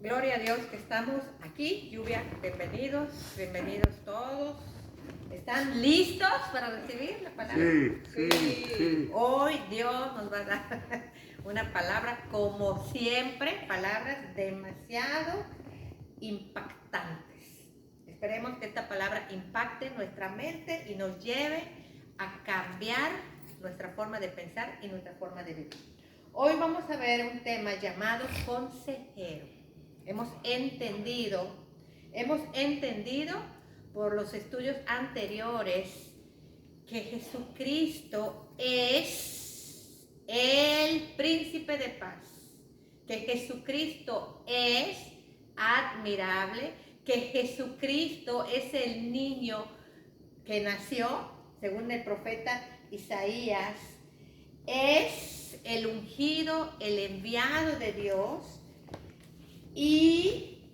Gloria a Dios que estamos aquí. Lluvia, bienvenidos, bienvenidos todos. ¿Están listos para recibir la palabra? Sí. Hoy Dios nos va a dar una palabra, como siempre, palabras demasiado impactantes. Esperemos que esta palabra impacte nuestra mente y nos lleve a cambiar nuestra forma de pensar y nuestra forma de vivir. Hoy vamos a ver un tema llamado consejero. Hemos entendido por los estudios anteriores que Jesucristo es el príncipe de paz, que Jesucristo es admirable, que Jesucristo es el niño que nació, según el profeta Isaías, es el ungido, el enviado de Dios y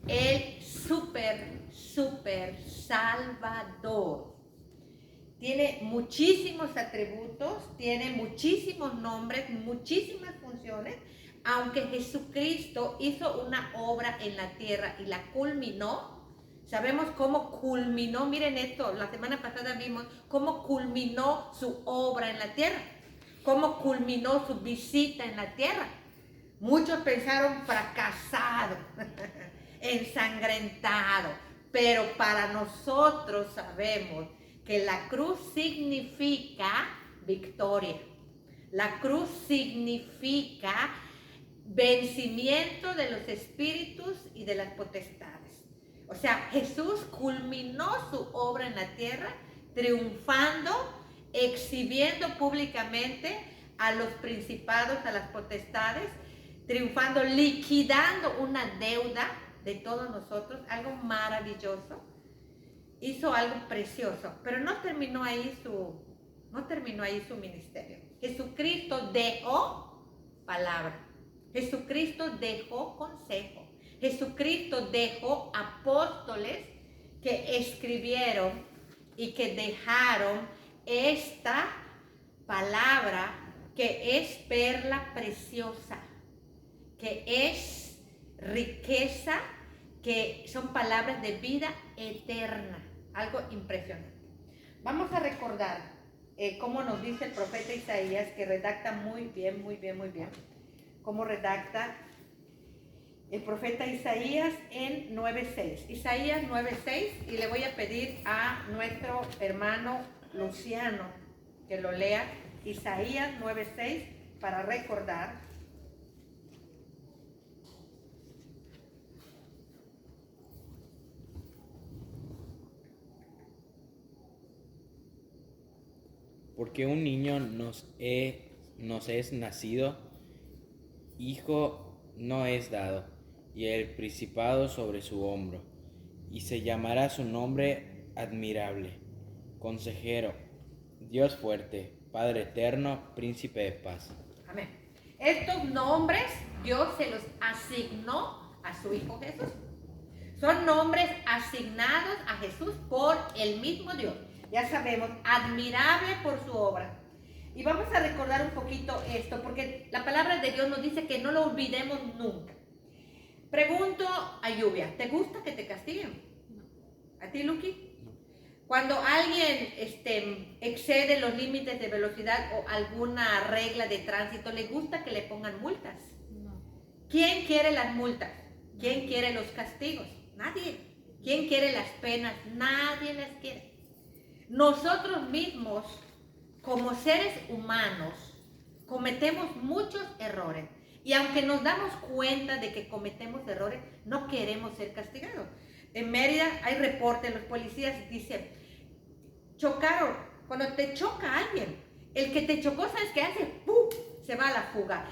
el super salvador. Tiene muchísimos atributos, tiene muchísimos nombres, muchísimas funciones, aunque Jesucristo hizo una obra en la tierra y la culminó. Sabemos cómo culminó, miren esto, la semana pasada vimos cómo culminó su obra en la tierra, cómo culminó su visita en la tierra. Muchos pensaron fracasado, ensangrentado, pero para nosotros sabemos que la cruz significa victoria. La cruz significa vencimiento de los espíritus y de las potestades. O sea, Jesús culminó su obra en la tierra, triunfando, exhibiendo públicamente a los principados, a las potestades, triunfando, liquidando una deuda de todos nosotros, algo maravilloso. Hizo algo precioso, pero no terminó ahí su ministerio. Jesucristo dejó palabra. Jesucristo dejó consejo. Jesucristo dejó apóstoles que escribieron y que dejaron esta palabra que es perla preciosa, que es riqueza, que son palabras de vida eterna, algo impresionante. Vamos a recordar cómo nos dice el profeta Isaías, que redacta muy bien, cómo redacta el profeta Isaías en 9:6. Isaías 9:6, y le voy a pedir a nuestro hermano Luciano que lo lea, Isaías 9:6, para recordar. Porque un niño nos es nacido, hijo no es dado, y el principado sobre su hombro, y se llamará su nombre admirable, consejero, Dios fuerte, Padre eterno, príncipe de paz. Amén. Estos nombres Dios se los asignó a su Hijo Jesús. Son nombres asignados a Jesús por el mismo Dios. Ya sabemos, admirable por su obra. Y vamos a recordar un poquito esto, porque la palabra de Dios nos dice que no lo olvidemos nunca. Pregunto a Lluvia, ¿te gusta que te castiguen? ¿A ti, Luqui? Cuando alguien excede los límites de velocidad o alguna regla de tránsito, ¿le gusta que le pongan multas? No. ¿Quién quiere las multas? ¿Quién quiere los castigos? Nadie. ¿Quién quiere las penas? Nadie las quiere. Nosotros mismos, como seres humanos, cometemos muchos errores. Y aunque nos damos cuenta de que cometemos errores, no queremos ser castigados. En Mérida hay reportes, los policías dicen, chocaron. Cuando te choca alguien, el que te chocó, ¿sabes qué hace? ¡Pum! Se va a la fuga.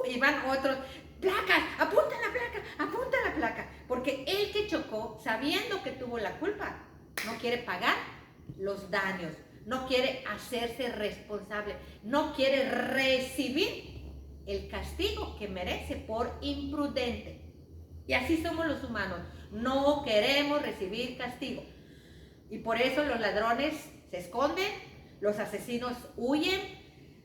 Y van otros, placas, apunta la placa. Porque el que chocó, sabiendo que tuvo la culpa, no quiere pagar los daños, no quiere hacerse responsable, no quiere recibir el castigo que merece por imprudente. Y así somos los humanos, no queremos recibir castigo. Y por eso los ladrones se esconden, los asesinos huyen,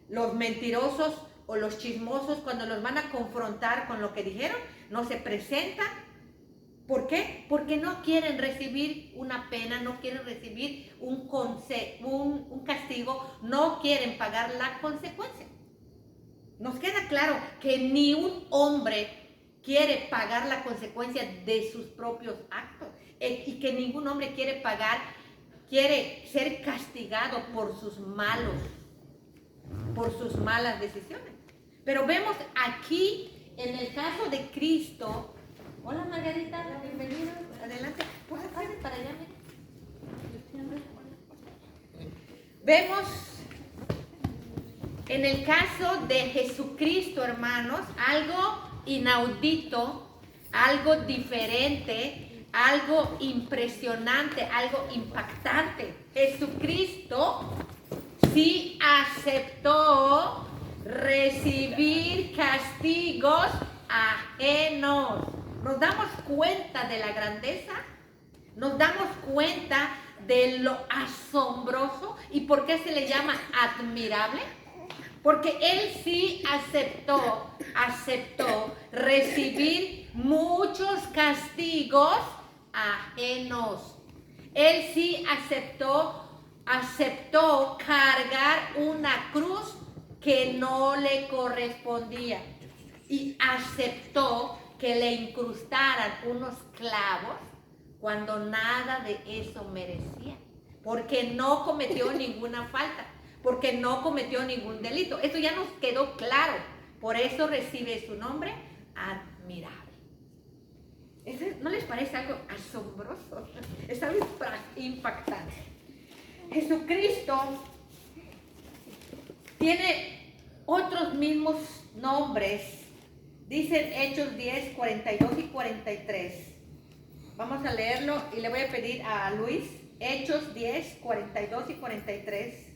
los mentirosos o los chismosos cuando los van a confrontar con lo que dijeron, no se presentan. ¿Por qué? Porque no quieren recibir una pena, no quieren recibir un castigo, no quieren pagar la consecuencia. Nos queda claro que ni un hombre quiere pagar la consecuencia de sus propios actos y que ningún hombre quiere ser castigado por sus malas decisiones. Pero vemos aquí en el caso de Cristo. Hola Margarita, bienvenida. Adelante, pásate para allá. Vemos en el caso de Jesucristo, hermanos, algo inaudito, algo diferente, algo impresionante, algo impactante. Jesucristo sí aceptó recibir castigos ajenos. Nos damos cuenta de la grandeza, nos damos cuenta de lo asombroso. ¿Y por qué se le llama admirable? Porque él sí aceptó recibir muchos castigos ajenos. Él sí aceptó cargar una cruz que no le correspondía. Y aceptó que le incrustaran unos clavos cuando nada de eso merecía. Porque no cometió ninguna falta. Porque no cometió ningún delito. Eso ya nos quedó claro. Por eso recibe su nombre, admirable. ¿No les parece algo asombroso? Es algo impactante. Jesucristo tiene otros mismos nombres. Dicen Hechos 10, 42 y 43. Vamos a leerlo y le voy a pedir a Luis. Hechos 10, 42 y 43.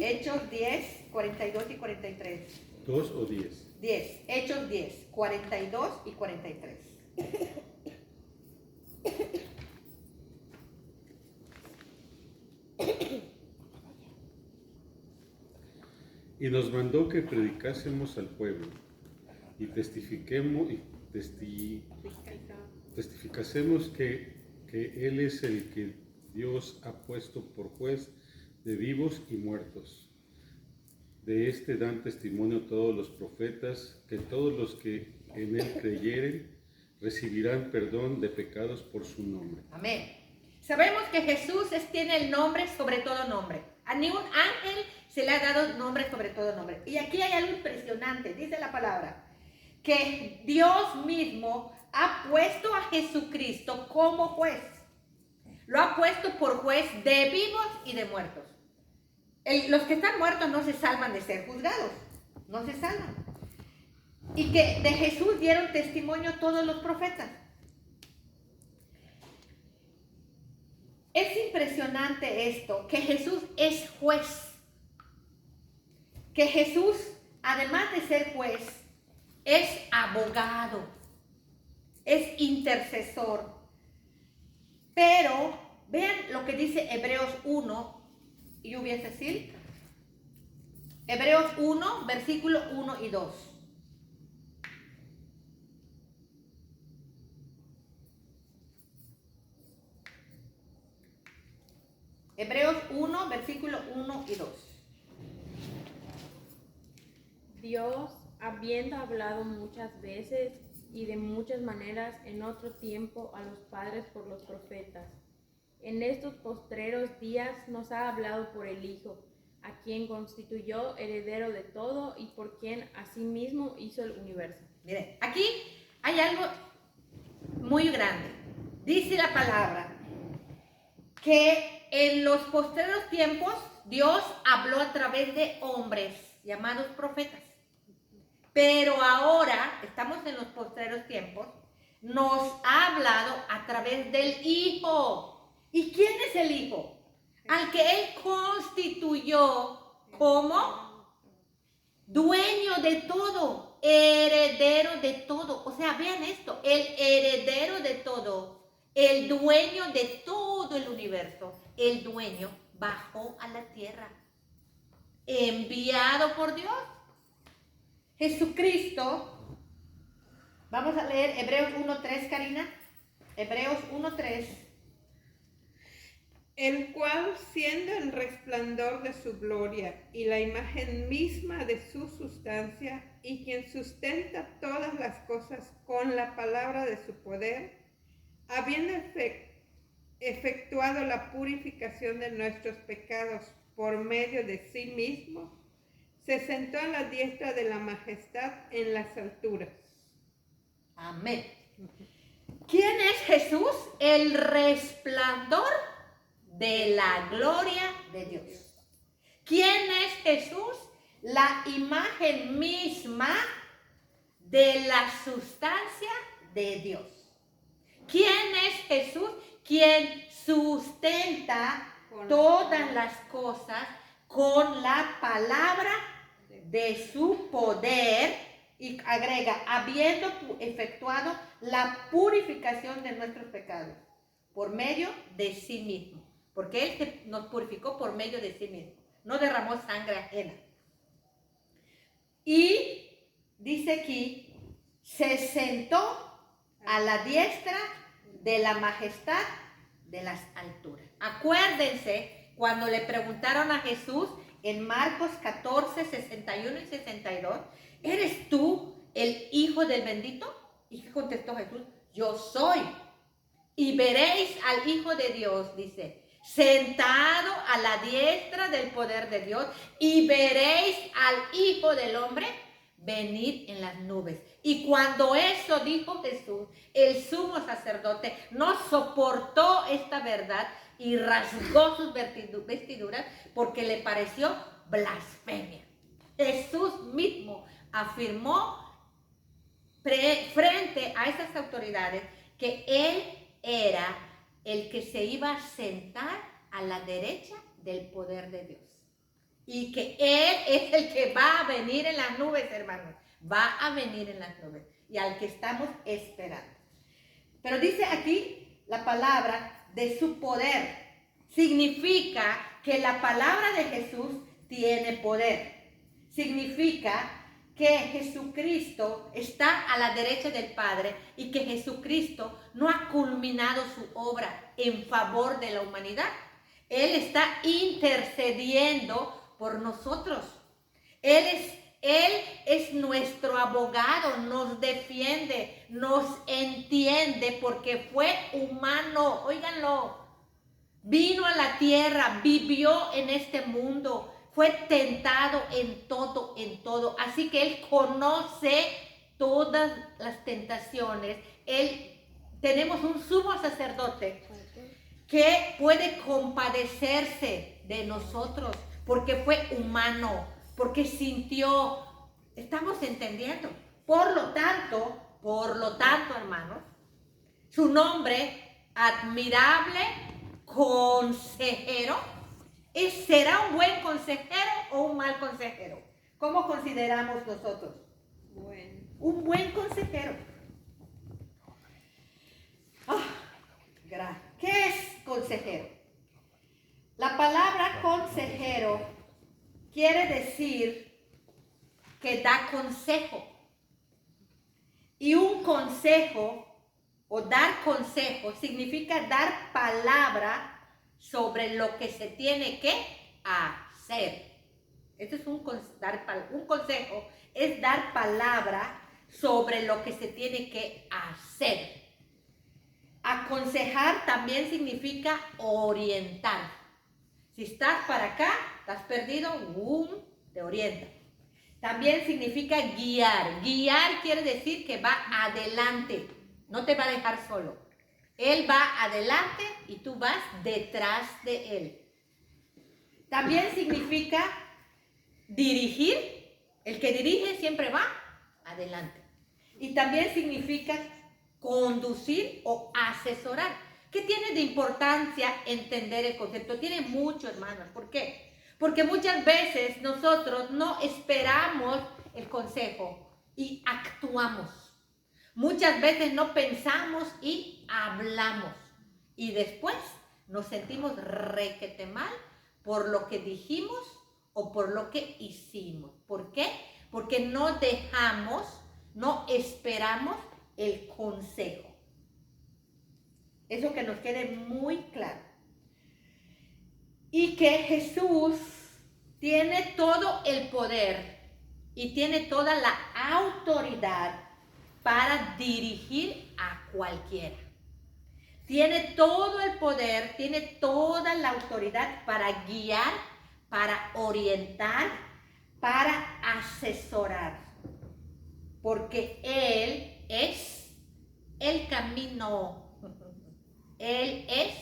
Hechos 10, 42 y 43. ¿2 o 10? 10. Hechos 10, 42 y 43. Y nos mandó que predicásemos al pueblo y testificásemos que Él es el que Dios ha puesto por juez de vivos y muertos. De este dan testimonio todos los profetas, que todos los que en Él creyeren recibirán perdón de pecados por su nombre. Amén. Sabemos que Jesús tiene el nombre sobre todo nombre. A ningún ángel se le ha dado nombre sobre todo nombre. Y aquí hay algo impresionante, dice la palabra, que Dios mismo ha puesto a Jesucristo como juez. Lo ha puesto por juez de vivos y de muertos. Los que están muertos no se salvan de ser juzgados, no se salvan. Y que de Jesús dieron testimonio todos los profetas. Es impresionante esto, que Jesús es juez. Que Jesús, además de ser juez, es abogado, es intercesor. Pero vean lo que dice Hebreos 1, y hubiese decir, Hebreos 1, versículo 1 y 2. Hebreos 1, versículo 1 y 2. Dios, habiendo hablado muchas veces y de muchas maneras en otro tiempo a los padres por los profetas, en estos postreros días nos ha hablado por el Hijo, a quien constituyó heredero de todo y por quien asimismo hizo el universo. Miren, aquí hay algo muy grande. Dice la palabra que en los postreros tiempos Dios habló a través de hombres llamados profetas. Pero ahora, estamos en los postreros tiempos, nos ha hablado a través del Hijo. ¿Y quién es el Hijo? Al que Él constituyó como dueño de todo, heredero de todo. O sea, vean esto, el heredero de todo el dueño de todo el universo, el dueño, bajó a la tierra, enviado por Dios. Jesucristo, vamos a leer Hebreos 1:3, Karina. Hebreos 1:3. El cual, siendo el resplandor de su gloria y la imagen misma de su sustancia, y quien sustenta todas las cosas con la palabra de su poder, habiendo efectuado la purificación de nuestros pecados por medio de sí mismo, se sentó a la diestra de la majestad en las alturas. Amén. ¿Quién es Jesús? El resplandor de la gloria de Dios. ¿Quién es Jesús? La imagen misma de la sustancia de Dios. ¿Quién es Jesús? Quien sustenta todas las cosas con la palabra de su poder, y agrega, habiendo efectuado la purificación de nuestros pecados por medio de sí mismo, porque Él nos purificó por medio de sí mismo, no derramó sangre ajena. Y dice aquí, se sentó a la diestra de la majestad de las alturas. Acuérdense cuando le preguntaron a Jesús en Marcos 14, 61 y 62, ¿eres tú el Hijo del bendito? ¿Y qué contestó Jesús? Yo soy. Y veréis al Hijo de Dios, dice, sentado a la diestra del poder de Dios, y veréis al Hijo del Hombre venir en las nubes. Y cuando eso dijo Jesús, el sumo sacerdote no soportó esta verdad y rasgó sus vestiduras porque le pareció blasfemia. Jesús mismo afirmó frente a esas autoridades que Él era el que se iba a sentar a la derecha del poder de Dios. Y que Él es el que va a venir en las nubes, hermanos. Va a venir en las nubes. Y al que estamos esperando. Pero dice aquí la palabra de su poder. Significa que la palabra de Jesús tiene poder. Significa que Jesucristo está a la derecha del Padre y que Jesucristo no ha culminado su obra en favor de la humanidad. Él está intercediendo por nosotros. Él es nuestro abogado, nos defiende, nos entiende porque fue humano. Óiganlo, vino a la tierra, vivió en este mundo, fue tentado en todo, Así que Él conoce todas las tentaciones. Tenemos un sumo sacerdote que puede compadecerse de nosotros porque fue humano, porque sintió. ¿Estamos entendiendo? Por lo tanto, hermanos, su nombre, admirable consejero, ¿será un buen consejero o un mal consejero? ¿Cómo consideramos nosotros? Bueno. Un buen consejero. ¿Qué es consejero? La palabra consejero quiere decir que da consejo. Y un consejo o dar consejo significa dar palabra sobre lo que se tiene que hacer. Esto es un consejo, es dar palabra sobre lo que se tiene que hacer. Aconsejar también significa orientar. Si estás para acá, estás perdido, te orienta. También significa guiar. Guiar quiere decir que va adelante, no te va a dejar solo. Él va adelante y tú vas detrás de él. También significa dirigir. El que dirige siempre va adelante. Y también significa conducir o asesorar. ¿Qué tiene de importancia entender el concepto? Tiene mucho, hermanos. ¿Por qué? Porque muchas veces nosotros no esperamos el consejo y actuamos. Muchas veces no pensamos y hablamos. y después nos sentimos requete mal por lo que dijimos o por lo que hicimos. ¿Por qué? Porque no dejamos, no esperamos el consejo. Eso que nos quede muy claro. Y que Jesús tiene todo el poder y tiene toda la autoridad para dirigir a cualquiera. Tiene todo el poder, tiene toda la autoridad para guiar, para orientar, para asesorar. Porque Él es el camino. Él es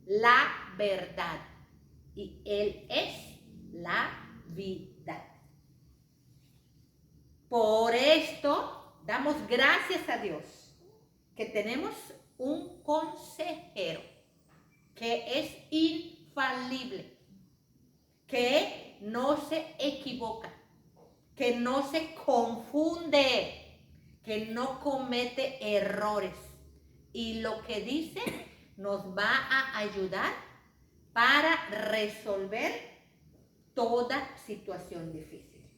la verdad. Y Él es la vida. Por esto damos gracias a Dios que tenemos un consejero que es infalible, que no se equivoca, que no se confunde, que no comete errores. Y lo que dice nos va a ayudar para resolver toda situación difícil.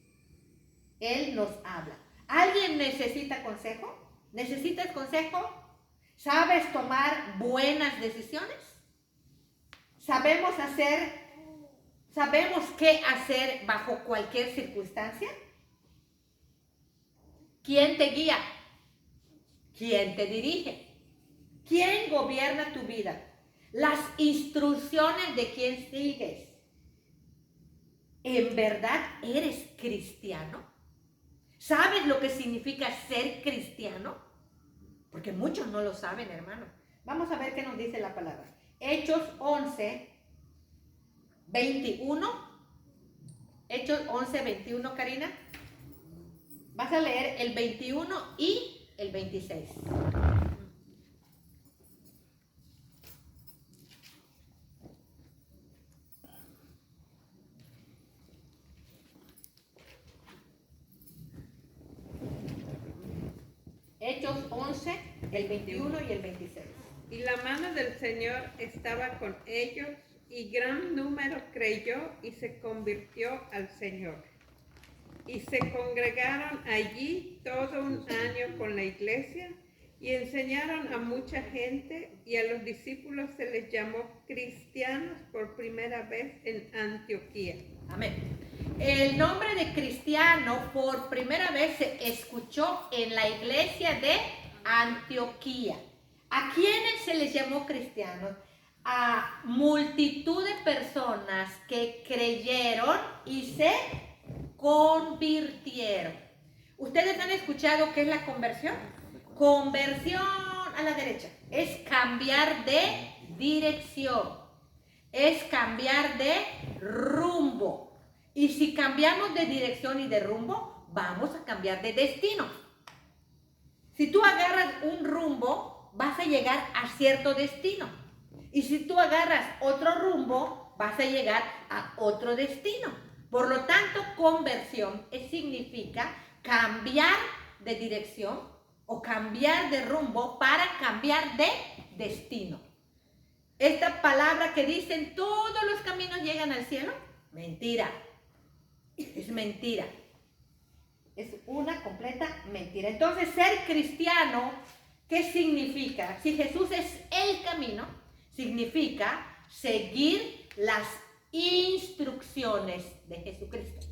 Él nos habla. ¿Alguien necesita consejo? ¿Necesitas consejo? ¿Sabes tomar buenas decisiones? ¿Sabemos qué hacer bajo cualquier circunstancia? ¿Quién te guía? ¿Quién te dirige? ¿Quién gobierna tu vida? Las instrucciones de quién sigues. ¿En verdad eres cristiano? ¿Sabes lo que significa ser cristiano? Porque muchos no lo saben, hermano. Vamos a ver qué nos dice la palabra. Hechos 11, 21. Hechos 11, 21, Karina. Vas a leer el 21 y el 26. Hechos 11, el 21 y el 26. Y la mano del Señor estaba con ellos, y gran número creyó y se convirtió al Señor. Y se congregaron allí todo un año con la iglesia, y enseñaron a mucha gente, y a los discípulos se les llamó cristianos por primera vez en Antioquía. Amén. El nombre de cristiano por primera vez se escuchó en la iglesia de Antioquía. ¿A quiénes se les llamó cristianos? A multitud de personas que creyeron y se convirtieron. ¿Ustedes han escuchado qué es la conversión? Conversión a la derecha es cambiar de dirección, es cambiar de rumbo. Y si cambiamos de dirección y de rumbo, vamos a cambiar de destino. Si tú agarras un rumbo, vas a llegar a cierto destino. Y si tú agarras otro rumbo, vas a llegar a otro destino. Por lo tanto, conversión significa cambiar de dirección o cambiar de rumbo para cambiar de destino. Esta palabra que dicen todos los caminos llegan al cielo, mentira. Es mentira. Es una completa mentira. Entonces, ser cristiano, ¿qué significa? Si Jesús es el camino, significa seguir las instrucciones de Jesucristo.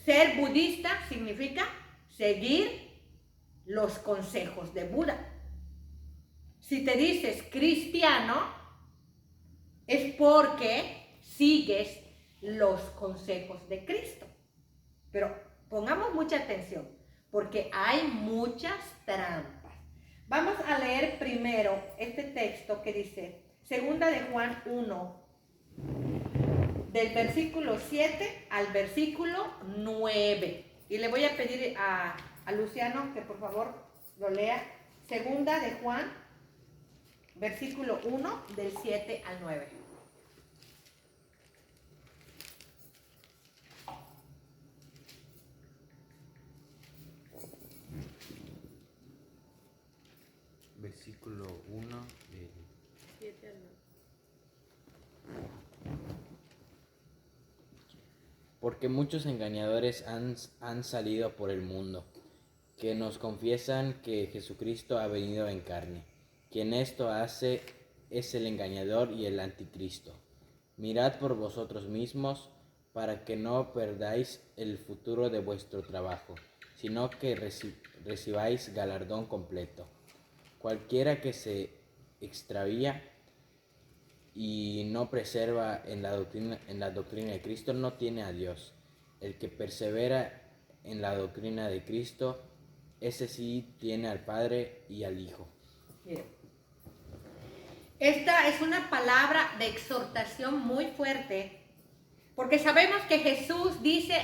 Ser budista significa seguir los consejos de Buda. Si te dices cristiano, es porque sigues los consejos de Cristo. Pero pongamos mucha atención, porque hay muchas trampas. Vamos a leer primero este texto que dice, segunda de Juan 1, del versículo 7 al versículo 9. Y le voy a pedir a Luciano que por favor lo lea. Segunda de Juan, versículo 1, del 7 al 9. Versículo 1 del porque muchos engañadores han salido por el mundo, que nos confiesan que Jesucristo ha venido en carne. Quien esto hace es el engañador y el anticristo. Mirad por vosotros mismos, para que no perdáis el futuro de vuestro trabajo, sino que recibáis galardón completo. Cualquiera que se extravía y no preserva en la doctrina de Cristo no tiene a Dios. El que persevera en la doctrina de Cristo, ese sí tiene al Padre y al Hijo. Bien. Esta es una palabra de exhortación muy fuerte, porque sabemos que Jesús dice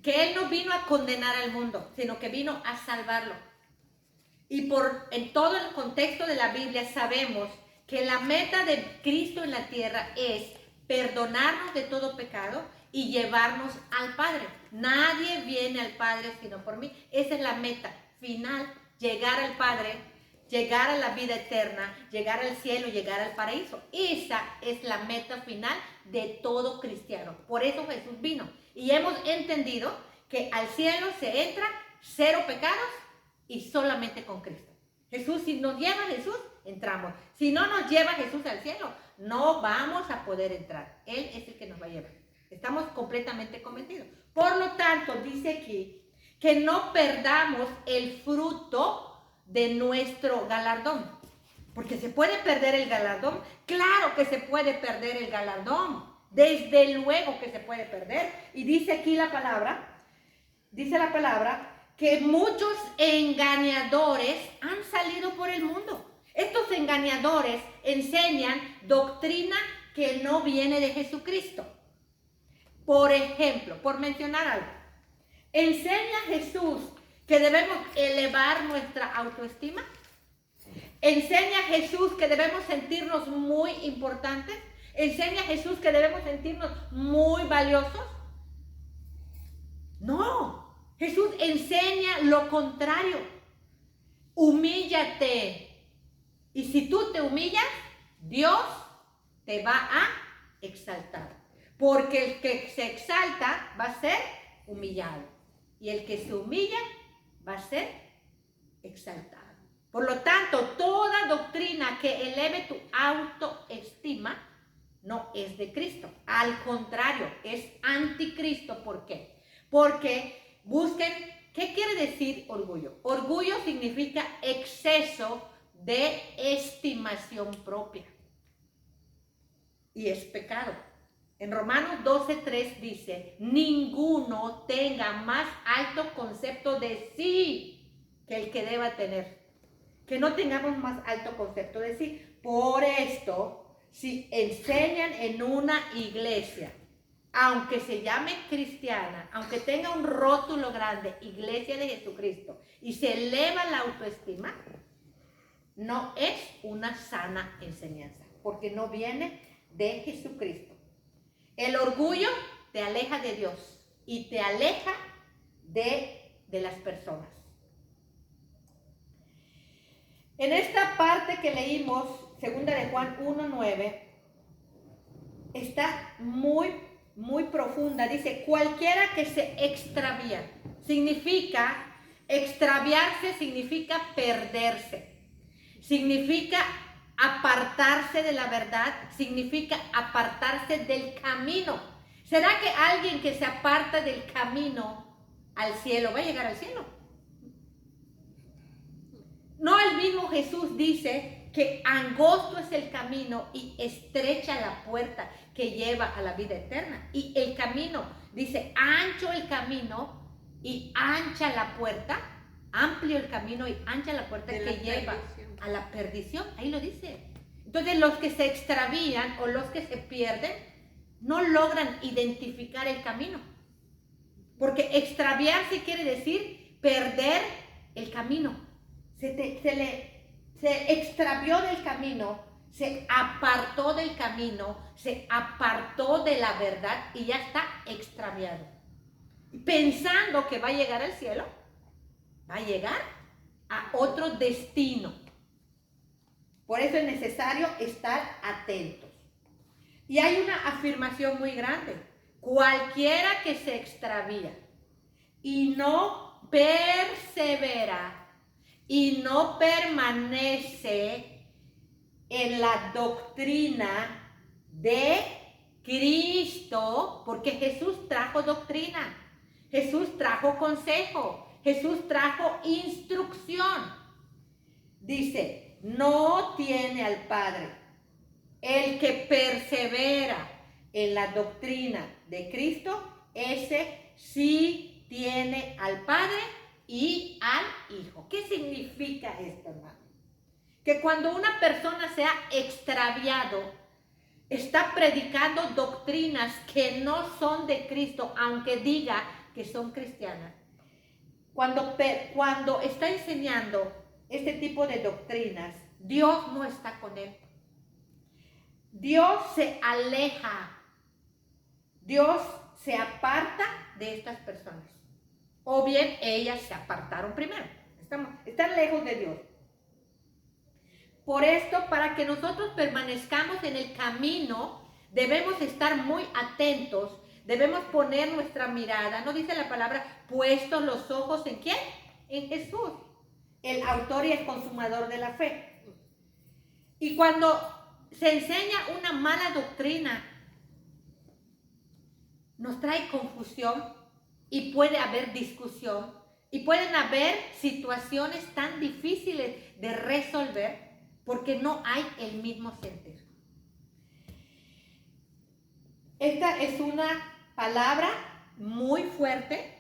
que Él no vino a condenar al mundo, sino que vino a salvarlo. Y en todo el contexto de la Biblia sabemos que la meta de Cristo en la tierra es perdonarnos de todo pecado y llevarnos al Padre. Nadie viene al Padre sino por mí. Esa es la meta final, llegar al Padre, llegar a la vida eterna, llegar al cielo, llegar al paraíso. Esa es la meta final de todo cristiano. Por eso Jesús vino. Y hemos entendido que al cielo se entra 0 pecados y solamente con Cristo. Jesús, si nos lleva Jesús, entramos. Si no nos lleva Jesús al cielo, no vamos a poder entrar. Él es el que nos va a llevar. Estamos completamente convencidos. Por lo tanto, dice aquí que no perdamos el fruto de nuestro galardón. Porque se puede perder el galardón. Claro que se puede perder el galardón. Desde luego que se puede perder. Y dice aquí la palabra, que muchos engañadores han salido por el mundo. Estos engañadores enseñan doctrina que no viene de Jesucristo. Por ejemplo, por mencionar algo, enseña Jesús que debemos elevar nuestra autoestima. Enseña Jesús que debemos sentirnos muy importantes. Enseña Jesús que debemos sentirnos muy valiosos. No. Jesús enseña lo contrario. Humíllate. Y si tú te humillas, Dios te va a exaltar. Porque el que se exalta va a ser humillado. Y el que se humilla va a ser exaltado. Por lo tanto, toda doctrina que eleve tu autoestima no es de Cristo. Al contrario, es anticristo. ¿Por qué? Porque busquen, ¿qué quiere decir orgullo? Orgullo significa exceso de estimación propia. Y es pecado. En Romanos 12:3 dice, ninguno tenga más alto concepto de sí que el que deba tener. Que no tengamos más alto concepto de sí. Por esto, si enseñan en una iglesia, aunque se llame cristiana, aunque tenga un rótulo grande, Iglesia de Jesucristo, y se eleva la autoestima, no es una sana enseñanza, porque no viene de Jesucristo. El orgullo te aleja de Dios y te aleja de las personas. En esta parte que leímos, 2 de Juan 1:9, está muy profunda. Dice, cualquiera que se extravía. Significa, extraviarse significa perderse. Significa apartarse de la verdad, significa apartarse del camino. ¿Será que alguien que se aparta del camino al cielo va a llegar al cielo? No, el mismo Jesús dice que angosto es el camino y estrecha la puerta que lleva a la vida eterna. Y el camino, dice, ancho el camino y ancha la puerta, amplio el camino y ancha la puerta que lleva a la perdición. Ahí lo dice. Entonces los que se extravían o los que se pierden no logran identificar el camino. Porque extraviarse quiere decir perder el camino. Se extravió del camino, se apartó del camino, se apartó de la verdad y ya está extraviado. Pensando que va a llegar al cielo, va a llegar a otro destino. Por eso es necesario estar atentos. Y hay una afirmación muy grande. cualquiera que se extravía y no persevera y no permanece en la doctrina de Cristo, porque Jesús trajo doctrina, Jesús trajo consejo, Jesús trajo instrucción. Dice, no tiene al Padre. El que persevera en la doctrina de Cristo, ese sí tiene al Padre y al Hijo. ¿Qué significa esto, hermano? Que cuando una persona se ha extraviado, está predicando doctrinas que no son de Cristo, aunque diga que son cristianas. Cuando está enseñando este tipo de doctrinas, Dios no está con él. Dios se aleja. Dios se aparta de estas personas. O bien ellas se apartaron primero. Están lejos de Dios. Por esto, para que nosotros permanezcamos en el camino, debemos estar muy atentos, debemos poner nuestra mirada, ¿no dice la palabra? Puestos los ojos ¿en quién? En Jesús, el autor y el consumador de la fe. Y cuando se enseña una mala doctrina, nos trae confusión y puede haber discusión y pueden haber situaciones tan difíciles de resolver, porque no hay el mismo sentir. Esta es una palabra muy fuerte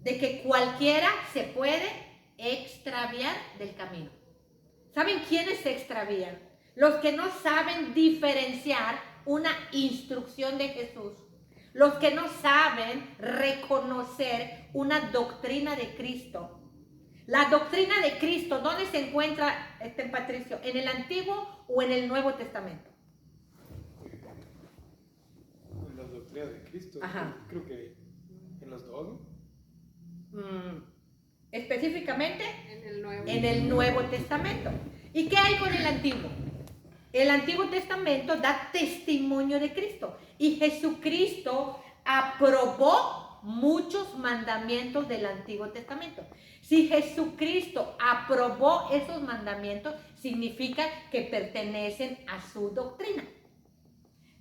de que cualquiera se puede extraviar del camino. ¿Saben quiénes se extravían? Los que no saben diferenciar una instrucción de Jesús. Los que no saben reconocer una doctrina de Cristo. La doctrina de Cristo, ¿dónde se encuentra, Patricio? ¿En el Antiguo o en el Nuevo Testamento? La doctrina de Cristo. Ajá. Creo que en los dos, ¿no? Específicamente En el Nuevo Testamento. ¿Y qué hay con el Antiguo? El Antiguo Testamento da testimonio de Cristo. Y Jesucristo aprobó muchos mandamientos del Antiguo Testamento. Si Jesucristo aprobó esos mandamientos, significa que pertenecen a su doctrina.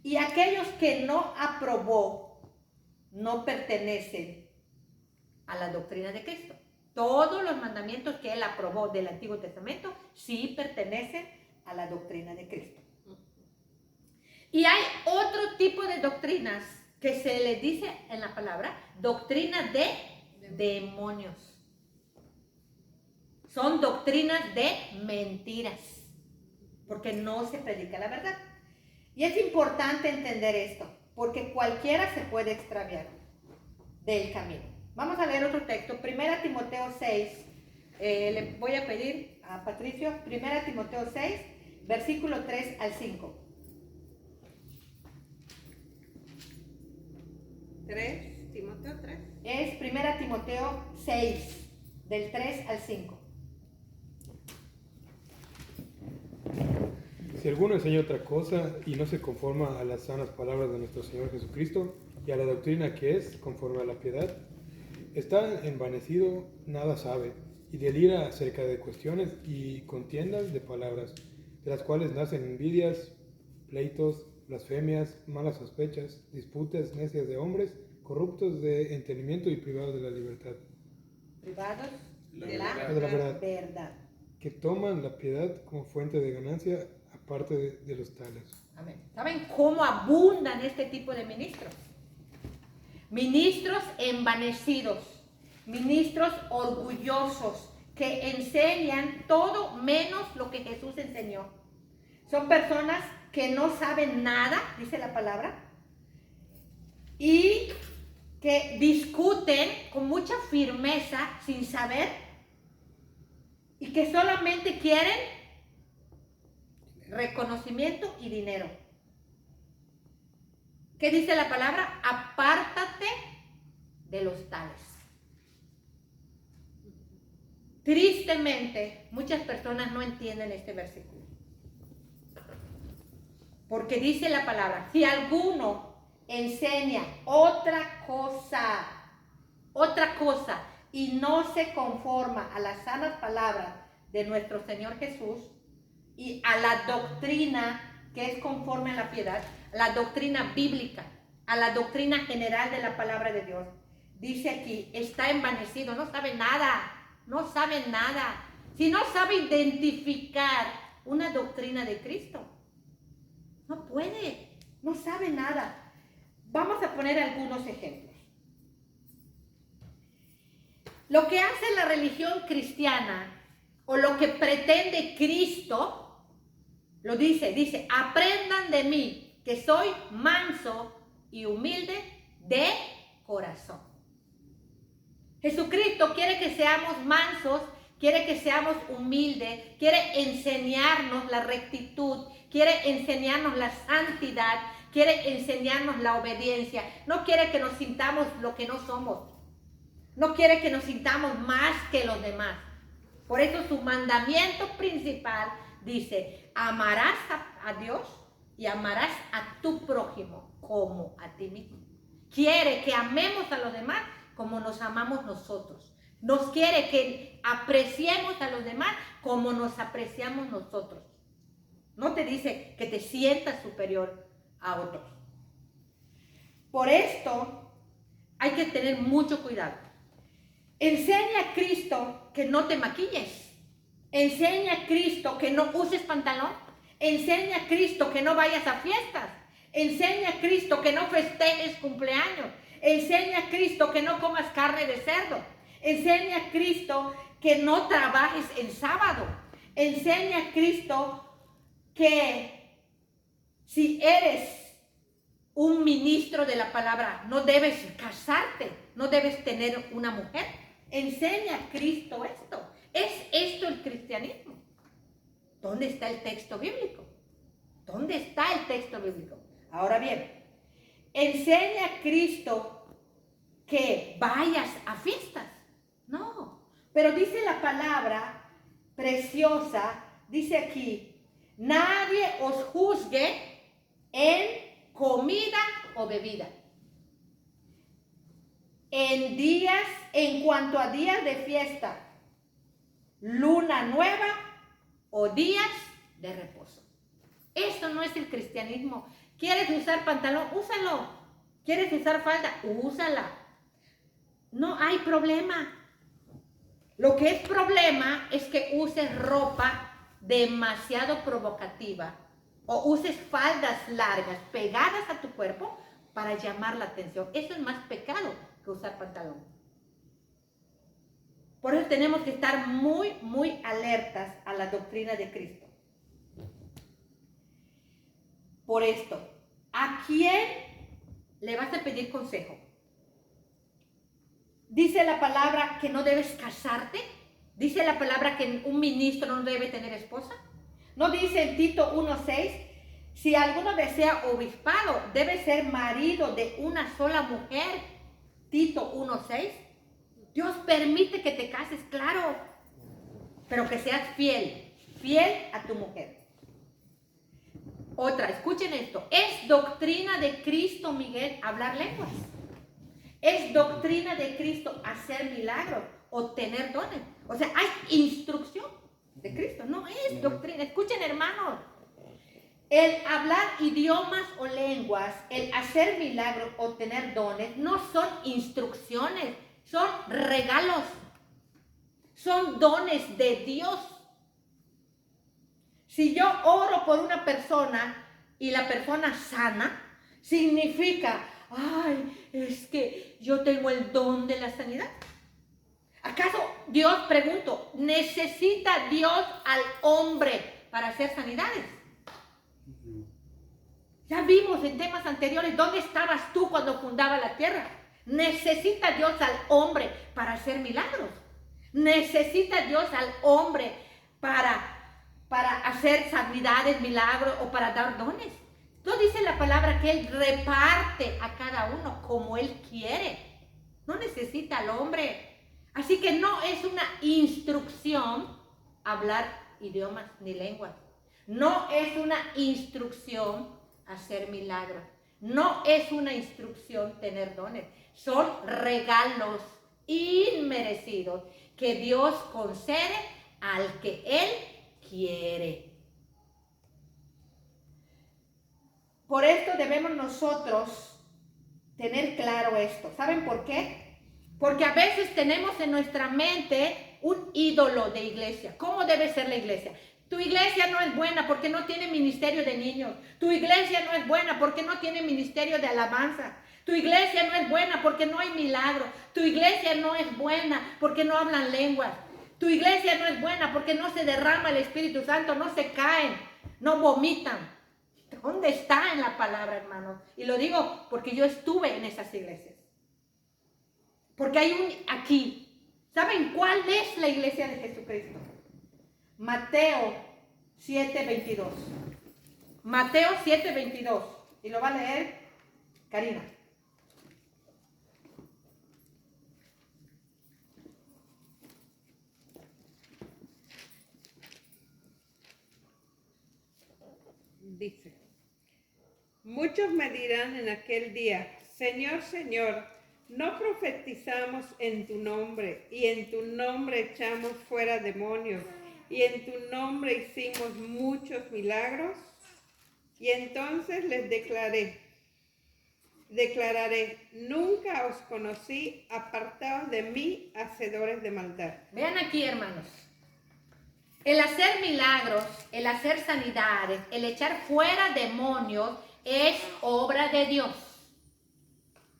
Y aquellos que no aprobó, no pertenecen a la doctrina de Cristo. Todos los mandamientos que él aprobó del Antiguo Testamento sí pertenecen a la doctrina de Cristo. Y hay otro tipo de doctrinas que se le dice en la palabra doctrina de demonios. Son doctrinas de mentiras, porque no se predica la verdad. Y es importante entender esto, porque cualquiera se puede extraviar del camino. Vamos a leer otro texto, 1 Timoteo 6. Le voy a pedir a Patricio, 1 Timoteo 6, versículo 3 al 5. 3, Timoteo 3. Es 1 Timoteo 6, del 3 al 5. Si alguno enseña otra cosa y no se conforma a las sanas palabras de nuestro Señor Jesucristo y a la doctrina que es conforme a la piedad, está envanecido, nada sabe, y delira acerca de cuestiones y contiendas de palabras, de las cuales nacen envidias, pleitos, blasfemias, malas sospechas, disputas necias de hombres, corruptos de entendimiento y privados de la libertad. Privados de la la verdad. verdad. Que toman la piedad como fuente de ganancia aparte de los tales. Amén. ¿Saben cómo abundan este tipo de ministros? Ministros envanecidos, ministros orgullosos, que enseñan todo menos lo que Jesús enseñó. Son personas que no saben nada, dice la palabra, y que discuten con mucha firmeza sin saber, y que solamente quieren reconocimiento y dinero. ¿Qué dice la palabra? Apártate de los tales. Tristemente, muchas personas no entienden este versículo. Porque dice la palabra, si alguno enseña otra cosa, y no se conforma a las sanas palabras de nuestro Señor Jesús y a la doctrina que es conforme a la piedad, la doctrina bíblica, a la doctrina general de la palabra de Dios. Dice aquí, está envanecido, no sabe nada. Si no sabe identificar una doctrina de Cristo, no puede, no sabe nada. Vamos a poner algunos ejemplos. Lo que hace la religión cristiana o lo que pretende Cristo, lo dice, aprendan de mí que soy manso y humilde de corazón. Jesucristo quiere que seamos mansos, quiere que seamos humildes, quiere enseñarnos la rectitud, quiere enseñarnos la santidad, quiere enseñarnos la obediencia. No quiere que nos sintamos lo que no somos. No quiere que nos sintamos más que los demás. Por eso su mandamiento principal dice, amarás a Dios y amarás a tu prójimo como a ti mismo. Quiere que amemos a los demás como nos amamos nosotros. Nos quiere que apreciemos a los demás como nos apreciamos nosotros. No te dice que te sientas superior a otros. Por esto hay que tener mucho cuidado. Enseña a Cristo que no te maquilles. Enseña a Cristo que no uses pantalón. Enseña a Cristo que no vayas a fiestas. Enseña a Cristo que no festejes cumpleaños. Enseña a Cristo que no comas carne de cerdo. Enseña a Cristo que no trabajes el sábado. Enseña a Cristo que si eres un ministro de la palabra, no debes casarte, no debes tener una mujer. Enseña a Cristo esto. ¿Es esto el cristianismo? ¿Dónde está el texto bíblico? ¿Dónde está el texto bíblico? Ahora bien, enseña a Cristo que vayas a fiestas. No, pero dice la palabra preciosa, dice aquí, nadie os juzgue en comida o bebida. En cuanto a días de fiesta, luna nueva o días de reposo. Eso no es el cristianismo. ¿Quieres usar pantalón? Úsalo. ¿Quieres usar falda? Úsala. No hay problema. Lo que es problema es que uses ropa demasiado provocativa o uses faldas largas pegadas a tu cuerpo para llamar la atención. Eso es más pecado que usar pantalón. Por eso tenemos que estar muy, muy alertas a la doctrina de Cristo. Por esto, ¿a quién le vas a pedir consejo? Dice la palabra que no debes casarte. Dice la palabra que un ministro no debe tener esposa. ¿No dice en Tito 1:6? Si alguno desea obispado, debe ser marido de una sola mujer. Tito 1:6. Dios permite que te cases, claro, pero que seas fiel a tu mujer. Otra, escuchen esto. Es doctrina de Cristo, Miguel, hablar lenguas. Es doctrina de Cristo hacer milagros o tener dones. O sea, hay instrucción de Cristo, no es doctrina. Escuchen, hermanos. El hablar idiomas o lenguas, el hacer milagros o tener dones, no son instrucciones, son regalos. Son dones de Dios. Si yo oro por una persona y la persona sana, significa, ay, es que yo tengo el don de la sanidad. ¿Acaso Dios, pregunto, necesita Dios al hombre para hacer sanidades? Ya vimos en temas anteriores, ¿dónde estabas tú cuando fundaba la tierra? ¿Necesita Dios al hombre para hacer milagros? ¿Necesita Dios al hombre para hacer sanidades, milagros o para dar dones? No dice la palabra que Él reparte a cada uno como Él quiere. No necesita al hombre. Así que no es una instrucción hablar idiomas ni lenguas. No es una instrucción hacer milagros. No es una instrucción tener dones, son regalos inmerecidos que Dios concede al que Él quiere. Por esto debemos nosotros tener claro esto. ¿Saben por qué? Porque a veces tenemos en nuestra mente un ídolo de iglesia. ¿Cómo debe ser la iglesia? Tu iglesia no es buena porque no tiene ministerio de niños. Tu iglesia no es buena porque no tiene ministerio de alabanza. Tu iglesia no es buena porque no hay milagro. Tu iglesia no es buena porque no hablan lenguas. Tu iglesia no es buena porque no se derrama el Espíritu Santo, no se caen, no vomitan. ¿Dónde está en la palabra, hermanos? Y lo digo porque yo estuve en esas iglesias. Porque hay un aquí. ¿Saben cuál es la iglesia de Jesucristo? Mateo 7:22. Mateo 7:22. Y lo va a leer Karina. Dice, muchos me dirán en aquel día, Señor, Señor, ¿no profetizamos en tu nombre y en tu nombre echamos fuera demonios y en tu nombre hicimos muchos milagros? Y entonces les declararé, nunca os conocí, apartados de mí, hacedores de maldad. Vean aquí, hermanos. El hacer milagros, el hacer sanidades, el echar fuera demonios es obra de Dios,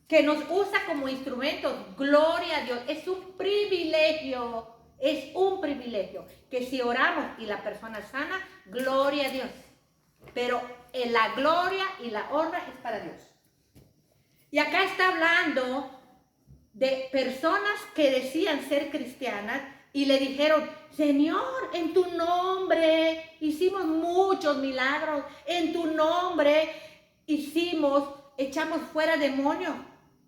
que nos usa como instrumentos. Gloria a Dios. Es un privilegio que si oramos y la persona es sana, gloria a Dios. Pero la gloria y la honra es para Dios. Y acá está hablando de personas que decían ser cristianas y le dijeron, Señor, en tu nombre hicimos muchos milagros, en tu nombre echamos fuera demonios.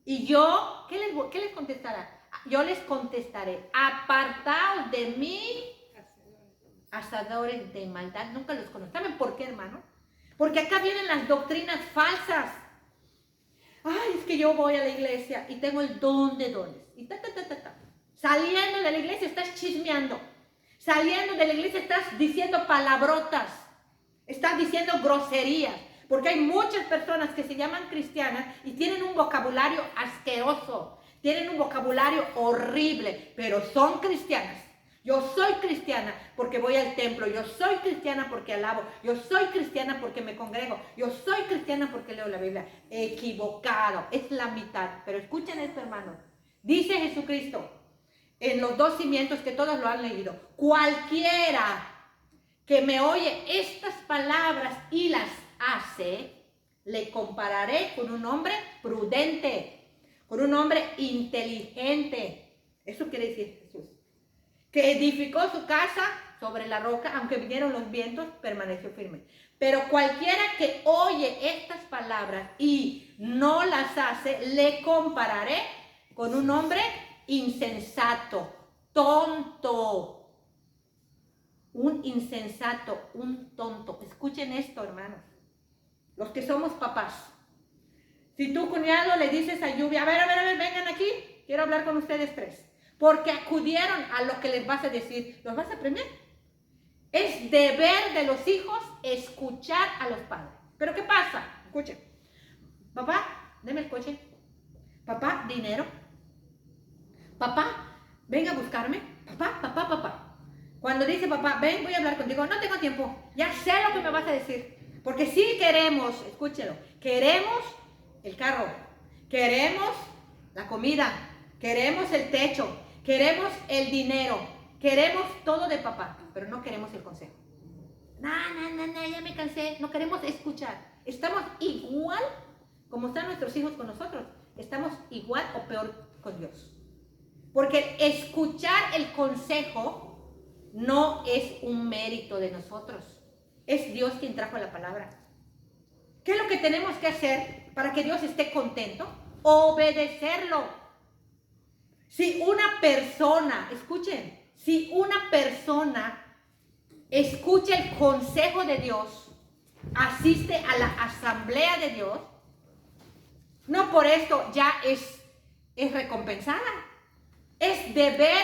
Y yo, ¿qué les contestará? Yo les contestaré, apartaos de mí, hacedores de maldad. Nunca los conozco. ¿Saben por qué, hermano? Porque acá vienen las doctrinas falsas. Ay, es que yo voy a la iglesia y tengo el don de dones. Y saliendo de la iglesia estás chismeando. Saliendo de la iglesia estás diciendo palabrotas. Estás diciendo groserías. Porque hay muchas personas que se llaman cristianas y tienen un vocabulario asqueroso. Tienen un vocabulario horrible, pero son cristianas. Yo soy cristiana porque voy al templo. Yo soy cristiana porque alabo. Yo soy cristiana porque me congrego. Yo soy cristiana porque leo la Biblia. Equivocado. Es la mitad. Pero escuchen esto, hermanos. Dice Jesucristo en los 2 cimientos que todos lo han leído. Cualquiera que me oye estas palabras y las hace, le compararé con un hombre prudente, con un hombre inteligente. Eso quiere decir Jesús. Que edificó su casa sobre la roca, aunque vinieron los vientos, permaneció firme. Pero cualquiera que oye estas palabras y no las hace, le compararé con un hombre insensato, tonto. Un insensato, un tonto. Escuchen esto, hermanos. Los que somos papás. Si tu cuñado le dices a Lluvia, a ver, vengan aquí, quiero hablar con ustedes 3. Porque acudieron a lo que les vas a decir, ¿los vas a premiar? Es deber de los hijos escuchar a los padres. ¿Pero qué pasa? Escuchen. Papá, deme el coche. Papá, dinero. Papá, venga a buscarme. Papá. Cuando dice papá, ven, voy a hablar contigo. No tengo tiempo. Ya sé lo que me vas a decir. Porque sí queremos, escúchelo, queremos el carro, queremos la comida, queremos el techo, queremos el dinero, queremos todo de papá, pero no queremos el consejo. No, ya me cansé, no queremos escuchar. Estamos igual como están nuestros hijos con nosotros, estamos igual o peor con Dios. Porque escuchar el consejo no es un mérito de nosotros. Es Dios quien trajo la palabra. ¿Qué es lo que tenemos que hacer para que Dios esté contento? Obedecerlo. Si una persona, escuchen, si una persona escucha el consejo de Dios, asiste a la asamblea de Dios, no por esto ya es recompensada. Es deber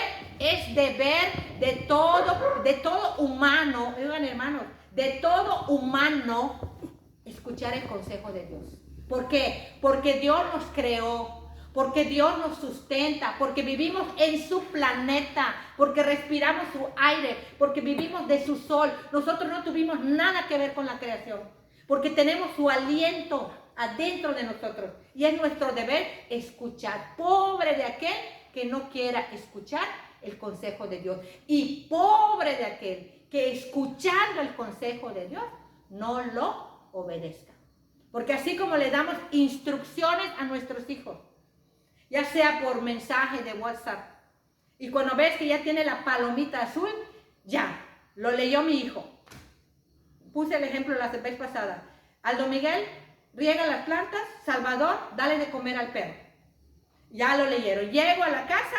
de todo humano, oigan hermanos, de todo humano escuchar el consejo de Dios. ¿Por qué? Porque Dios nos creó, porque Dios nos sustenta, porque vivimos en su planeta, porque respiramos su aire, porque vivimos de su sol. Nosotros no tuvimos nada que ver con la creación, porque tenemos su aliento adentro de nosotros y es nuestro deber escuchar. Pobre de aquel que no quiera escuchar el consejo de Dios, y pobre de aquel que escuchando el consejo de Dios no lo obedezca. Porque así como le damos instrucciones a nuestros hijos, ya sea por mensaje de WhatsApp, y cuando ves que ya tiene la palomita azul, ya, lo leyó mi hijo. Puse el ejemplo la vez pasada. Aldo Miguel, riega las plantas. Salvador, dale de comer al perro. Ya lo leyeron. Llego a la casa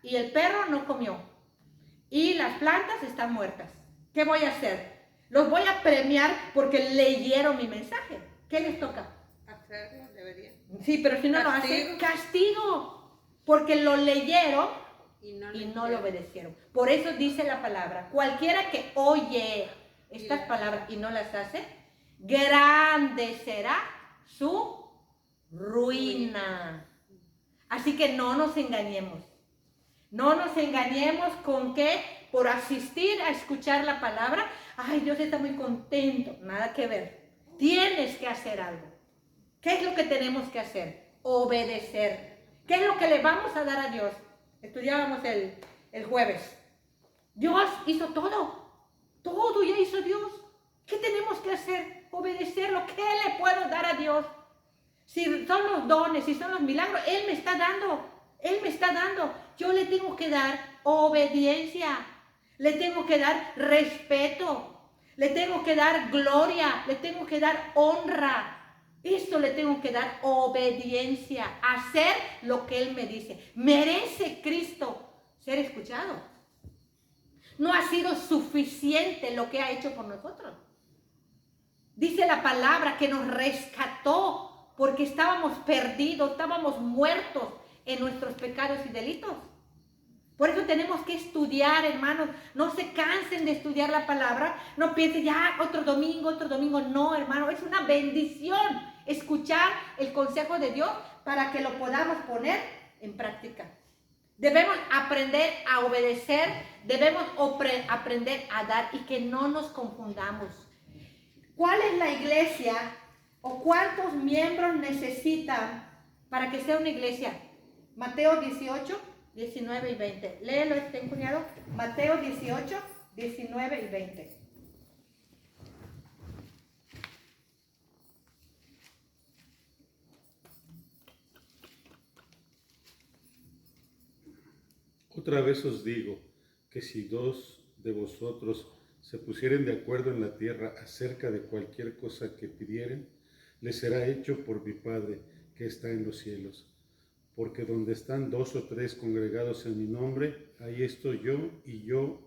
y el perro no comió. Y las plantas están muertas. ¿Qué voy a hacer? Los voy a premiar porque leyeron mi mensaje. ¿Qué les toca? Hacerlo, debería. Sí, pero si no lo hacen, castigo. Porque lo leyeron y no lo obedecieron. Por eso dice la palabra, cualquiera que oye estas palabras y no las hace, grande será su ruina. Así que no nos engañemos. No nos engañemos con que por asistir a escuchar la palabra, ay, Dios está muy contento. Nada que ver. Tienes que hacer algo. ¿Qué es lo que tenemos que hacer? Obedecer. ¿Qué es lo que le vamos a dar a Dios? Estudiábamos el jueves. Dios hizo todo. Todo ya hizo Dios. ¿Qué tenemos que hacer? Obedecerlo. ¿Qué le puedo dar a Dios? Si son los dones, si son los milagros, Él me está dando. Él me está dando. Yo le tengo que dar obediencia. Le tengo que dar respeto. Le tengo que dar gloria. Le tengo que dar honra. Esto le tengo que dar obediencia. Hacer lo que Él me dice. ¿Merece Cristo ser escuchado? No ha sido suficiente lo que ha hecho por nosotros. Dice la palabra que nos rescató porque estábamos perdidos, estábamos muertos en nuestros pecados y delitos. Por eso tenemos que estudiar, hermanos. No se cansen de estudiar la palabra. No piensen, ya, otro domingo. No, hermano, es una bendición escuchar el consejo de Dios para que lo podamos poner en práctica. Debemos aprender a obedecer, debemos aprender a dar y que no nos confundamos. ¿Cuál es la iglesia o cuántos miembros necesitan para que sea una iglesia? Mateo 18, 19 y 20. Léelo, cuñado. Mateo 18, 19 y 20. Otra vez os digo que si dos de vosotros se pusieren de acuerdo en la tierra acerca de cualquier cosa que pidieren, les será hecho por mi Padre que está en los cielos. Porque donde están 2 o 3 congregados en mi nombre, ahí estoy yo y yo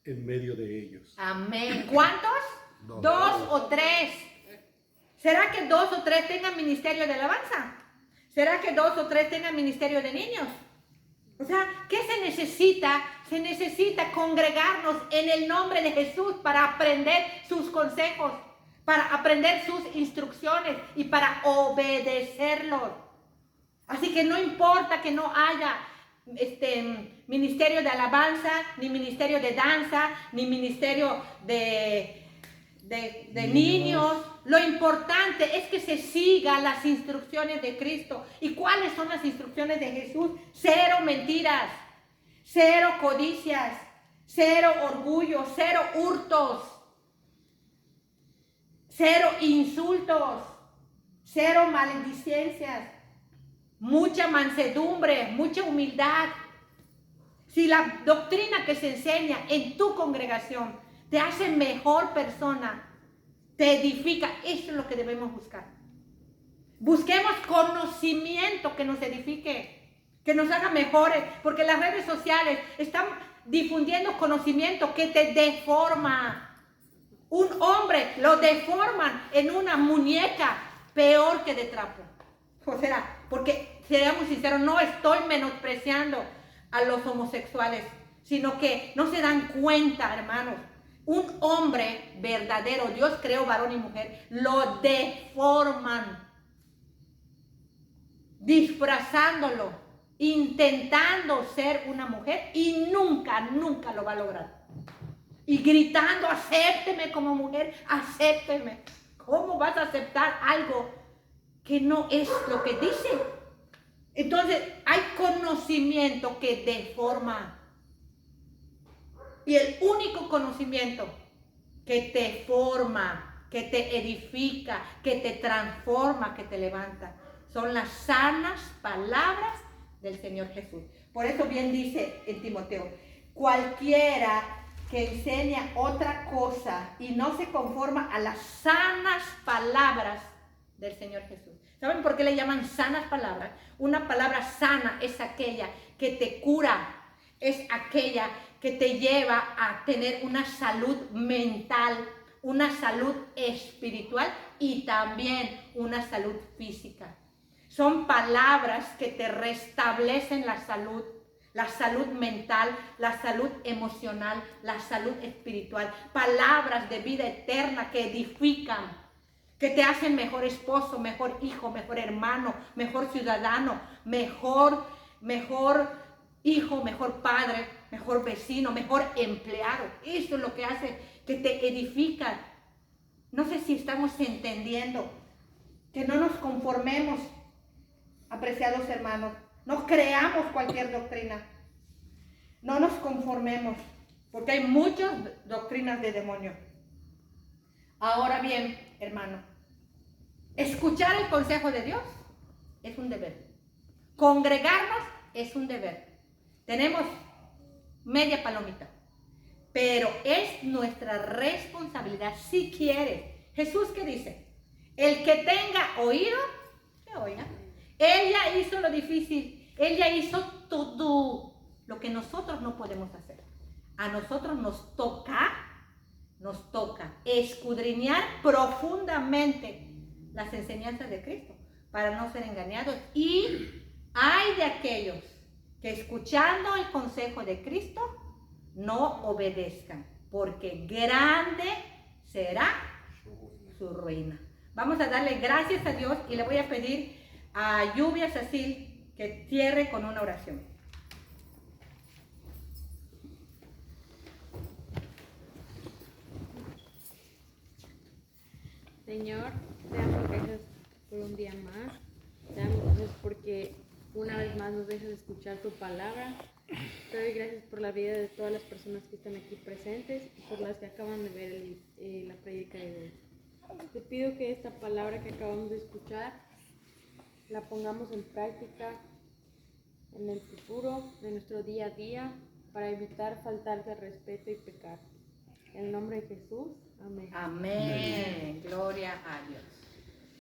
en medio de ellos. Amén. ¿Cuántos? 2 o 3. ¿Será que 2 o 3 tengan ministerio de alabanza? ¿Será que 2 o 3 tengan ministerio de niños? O sea, ¿qué se necesita? Se necesita congregarnos en el nombre de Jesús para aprender sus consejos, para aprender sus instrucciones y para obedecerlos. Así que no importa que no haya ministerio de alabanza, ni ministerio de danza, ni ministerio de niños. Lo importante es que se sigan las instrucciones de Cristo. ¿Y cuáles son las instrucciones de Jesús? 0 mentiras, 0 codicias, 0 orgullo, 0 hurtos, 0 insultos, 0 maledicencias, mucha mansedumbre, mucha humildad. Si la doctrina que se enseña en tu congregación te hace mejor persona, te edifica, eso es lo que debemos buscar. Busquemos conocimiento que nos edifique, que nos haga mejores, porque las redes sociales están difundiendo conocimiento que te deforma. Un hombre lo deforman en una muñeca peor que de trapo. O sea, porque seamos sinceros, no estoy menospreciando a los homosexuales, sino que no se dan cuenta, hermanos. Un hombre verdadero, Dios creó varón y mujer, lo deforman, disfrazándolo, intentando ser una mujer y nunca lo va a lograr. Y gritando, acépteme como mujer, acépteme. ¿Cómo vas a aceptar algo que no es lo que dice? Entonces, hay conocimiento que deforma. Y el único conocimiento que te forma, que te edifica, que te transforma, que te levanta, son las sanas palabras del Señor Jesús. Por eso bien dice en Timoteo, cualquiera que enseña otra cosa y no se conforma a las sanas palabras del Señor Jesús. ¿Saben por qué le llaman sanas palabras? Una palabra sana es aquella que te cura, es aquella que te lleva a tener una salud mental, una salud espiritual y también una salud física. Son palabras que te restablecen la salud mental, la salud emocional, la salud espiritual. Palabras de vida eterna que edifican, que te hacen mejor esposo, mejor hijo, mejor hermano, mejor ciudadano, mejor hijo, mejor padre, mejor vecino, mejor empleado. Eso es lo que hace que te edifican. No sé si estamos entendiendo que no nos conformemos, apreciados hermanos, no creamos cualquier doctrina, no nos conformemos, porque hay muchas doctrinas de demonio. Ahora bien, hermano, escuchar el consejo de Dios es un deber. Congregarnos es un deber. Tenemos media palomita, pero es nuestra responsabilidad si quieres. Jesús, ¿qué dice? El que tenga oído, que oiga. Él ya hizo lo difícil, Él ya hizo todo lo que nosotros no podemos hacer. A nosotros nos toca escudriñar profundamente las enseñanzas de Cristo para no ser engañados. Y hay de aquellos que escuchando el consejo de Cristo no obedezcan, porque grande será su ruina. Vamos a darle gracias a Dios y le voy a pedir a Lluvia Cecil que cierre con una oración. Señor, te damos gracias por un día más. Te damos gracias porque una vez más nos dejas escuchar tu palabra. Te doy gracias por la vida de todas las personas que están aquí presentes y por las que acaban de ver la prédica de hoy. Te pido que esta palabra que acabamos de escuchar la pongamos en práctica en el futuro de nuestro día a día para evitar faltarte al respeto y pecar. En el nombre de Jesús, amén. Amén. Gloria a Dios.